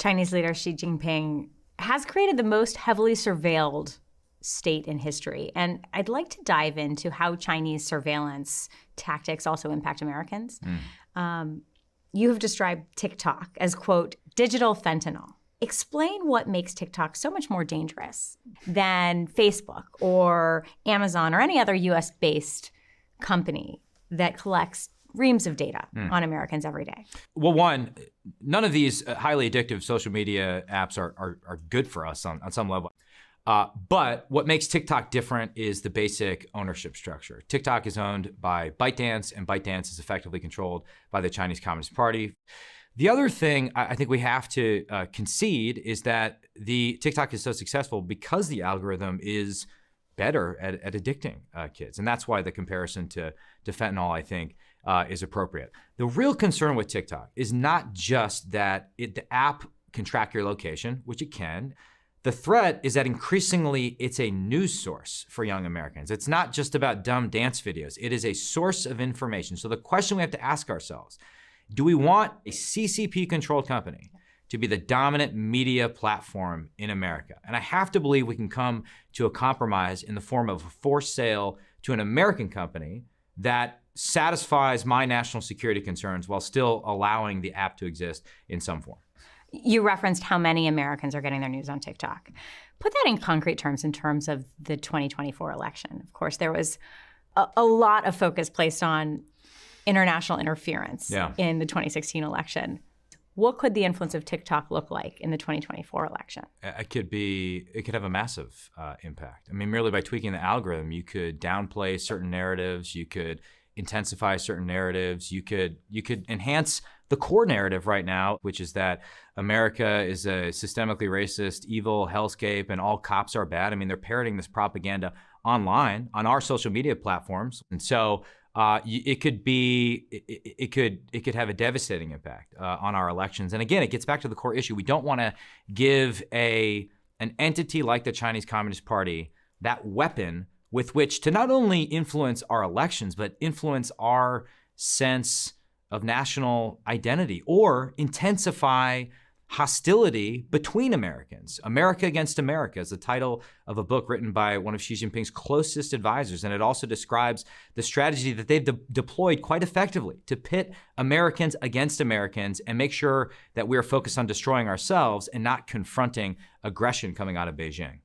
Chinese leader Xi Jinping has created the most heavily surveilled state in history. And I'd like to dive into how Chinese surveillance tactics also impact Americans. You have described TikTok as, quote, digital fentanyl. Explain what makes TikTok so much more dangerous than Facebook or Amazon or any other US-based company that collects reams of data on Americans every day. Well, one, none of these highly addictive social media apps are good for us on some level. But what makes TikTok different is the basic ownership structure. TikTok is owned by ByteDance, and ByteDance is effectively controlled by the Chinese Communist Party. The other thing I think we have to concede is that the TikTok is so successful because the algorithm is better at addicting kids. And that's why the comparison to fentanyl, I think, is appropriate. The real concern with TikTok is not just that the app can track your location, which it can. The threat is that increasingly it's a news source for young Americans. It's not just about dumb dance videos. It is a source of information. So the question we have to ask ourselves, do we want a CCP-controlled company to be the dominant media platform in America? And I have to believe we can come to a compromise in the form of a forced sale to an American company that satisfies my national security concerns while still allowing the app to exist in some form. You referenced how many Americans are getting their news on TikTok. Put that in concrete terms in terms of the 2024 election. Of course, there was a lot of focus placed on international interference in the 2016 election. What could the influence of TikTok look like in the 2024 election? It could have a massive impact. I mean, merely by tweaking the algorithm, you could downplay certain narratives, you could intensify certain narratives, you could enhance the core narrative right now, which is that America is a systemically racist, evil hellscape and all cops are bad. I mean, they're parroting this propaganda online on our social media platforms. And so it could have a devastating impact on our elections. And again, it gets back to the core issue. We don't want to give an entity like the Chinese Communist Party that weapon with which to not only influence our elections, but influence our sense of national identity or intensify hostility between Americans. America Against America is the title of a book written by one of Xi Jinping's closest advisors. And it also describes the strategy that they've deployed quite effectively to pit Americans against Americans and make sure that we are focused on destroying ourselves and not confronting aggression coming out of Beijing.